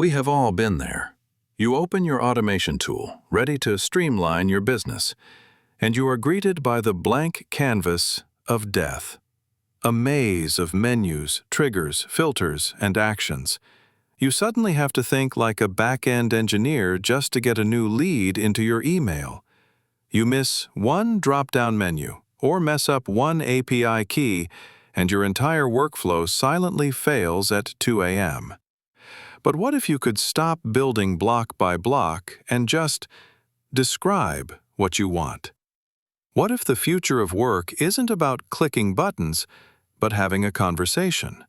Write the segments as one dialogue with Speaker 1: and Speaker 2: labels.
Speaker 1: We have all been there. You open your automation tool, ready to streamline your business, and you are greeted by the blank canvas of death. A maze of menus, triggers, filters, and actions. You suddenly have to think like a back-end engineer just to get a new lead into your email. You miss one drop-down menu or mess up one API key, and your entire workflow silently fails at 2 a.m. But what if you could stop building block by block and just describe what you want? What if the future of work isn't about clicking buttons, but having a conversation?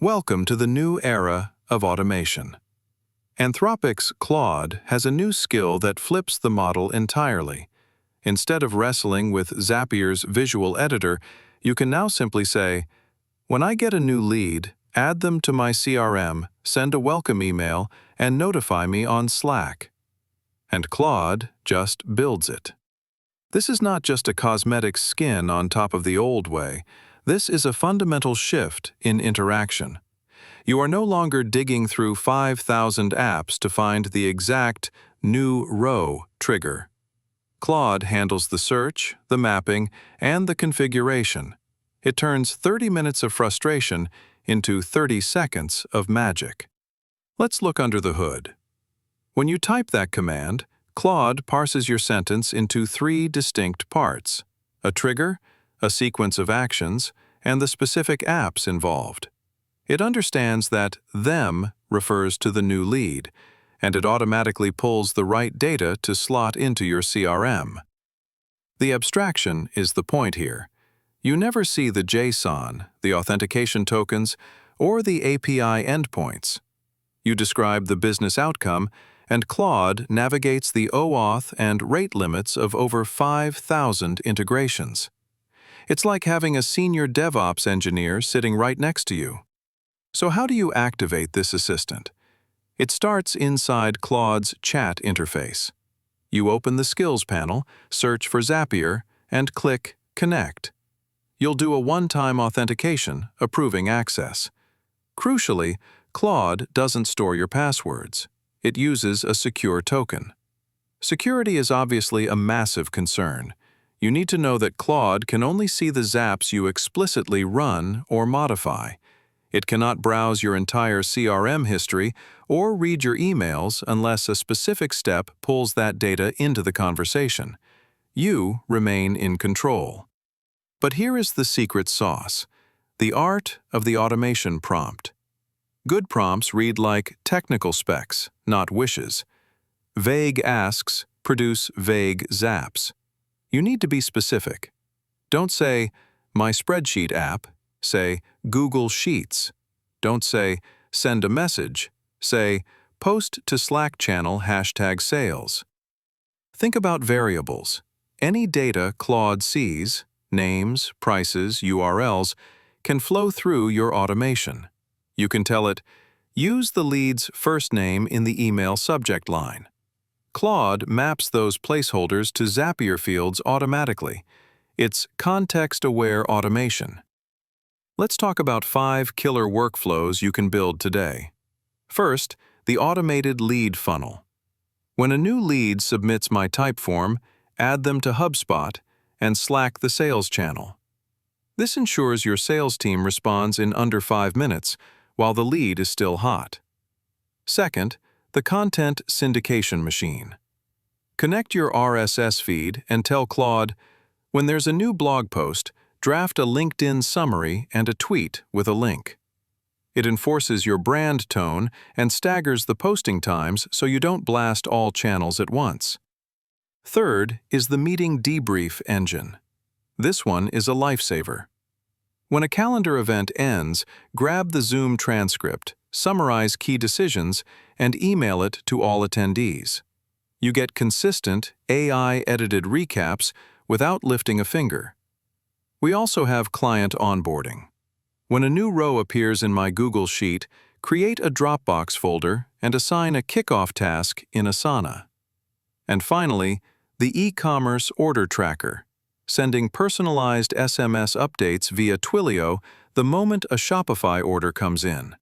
Speaker 1: Welcome to the new era of automation. Anthropic's Claude has a new skill that flips the model entirely. Instead of wrestling with Zapier's visual editor, you can now simply say, "When I get a new lead, add them to my CRM, send a welcome email, and notify me on Slack." And Claude just builds it. This is not just a cosmetic skin on top of the old way. This is a fundamental shift in interaction. You are no longer digging through 5,000 apps to find the exact new row trigger. Claude handles the search, the mapping, and the configuration. It turns 30 minutes of frustration into 30 seconds of magic. Let's look under the hood. When you type that command, Claude parses your sentence into 3 distinct parts: a trigger, a sequence of actions, and the specific apps involved. It understands that "them" refers to the new lead, and it automatically pulls the right data to slot into your CRM. The abstraction is the point here. You never see the JSON, the authentication tokens, or the API endpoints. You describe the business outcome, and Claude navigates the OAuth and rate limits of over 5,000 integrations. It's like having a senior DevOps engineer sitting right next to you. So how do you activate this assistant? It starts inside Claude's chat interface. You open the Skills panel, search for Zapier, and click Connect. You'll do a one-time authentication, approving access. Crucially, Claude doesn't store your passwords. It uses a secure token. Security is obviously a massive concern. You need to know that Claude can only see the zaps you explicitly run or modify. It cannot browse your entire CRM history or read your emails unless a specific step pulls that data into the conversation. You remain in control. But here is the secret sauce: the art of the automation prompt. Good prompts read like technical specs, not wishes. Vague asks produce vague zaps. You need to be specific. Don't say, "My spreadsheet app." Say, "Google Sheets." Don't say, "Send a message." Say, "Post to Slack channel #sales." Think about variables. Any data Claude sees, names, prices, URLs, can flow through your automation. You can tell it, "Use the lead's first name in the email subject line." Claude maps those placeholders to Zapier fields automatically. It's context-aware automation. Let's talk about 5 killer workflows you can build today. First, the automated lead funnel. When a new lead submits my Typeform, add them to HubSpot and Slack the sales channel. This ensures your sales team responds in under 5 minutes while the lead is still hot. Second, the content syndication machine. Connect your RSS feed and tell Claude, "When there's a new blog post, draft a LinkedIn summary and a tweet with a link." It enforces your brand tone and staggers the posting times so you don't blast all channels at once. Third is the meeting debrief engine. This one is a lifesaver. When a calendar event ends, grab the Zoom transcript, summarize key decisions, and email it to all attendees. You get consistent, AI-edited recaps without lifting a finger. We also have client onboarding. When a new row appears in my Google Sheet, create a Dropbox folder and assign a kickoff task in Asana. And finally, the e-commerce order tracker, sending personalized SMS updates via Twilio the moment a Shopify order comes in.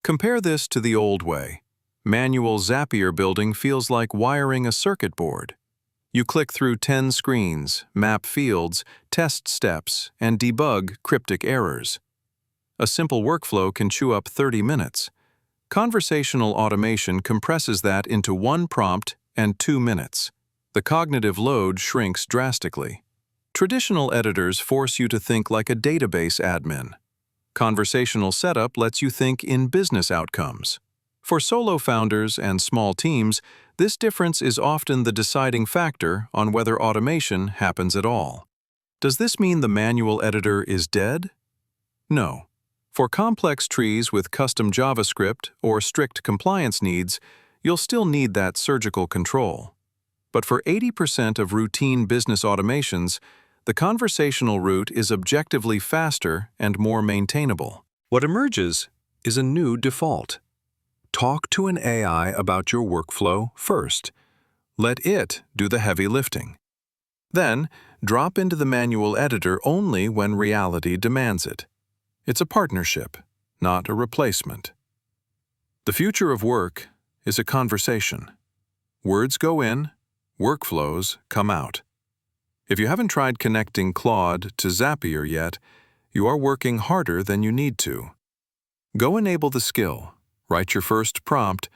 Speaker 1: Compare this to the old way. Manual Zapier building feels like wiring a circuit board. You click through 10 screens, map fields, test steps, and debug cryptic errors. A simple workflow can chew up 30 minutes. Conversational automation compresses that into 1 prompt and 2 minutes. The cognitive load shrinks drastically. Traditional editors force you to think like a database admin. Conversational setup lets you think in business outcomes. For solo founders and small teams, this difference is often the deciding factor on whether automation happens at all. Does this mean the manual editor is dead? No. For complex trees with custom JavaScript or strict compliance needs, you'll still need that surgical control. But for 80% of routine business automations, the conversational route is objectively faster and more maintainable. What emerges is a new default. Talk to an AI about your workflow first. Let it do the heavy lifting. Then, drop into the manual editor only when reality demands it. It's a partnership, not a replacement. The future of work is a conversation. Words go in, workflows come out. If you haven't tried connecting Claude to Zapier yet, you are working harder than you need to. Go enable the skill, write your first prompt,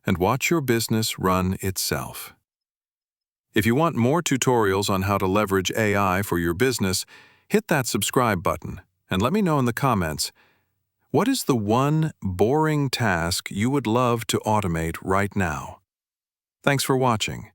Speaker 1: and watch your business run itself. If you want more tutorials on how to leverage AI for your business, hit that subscribe button and let me know in the comments, what is the one boring task you would love to automate right now? Thanks for watching.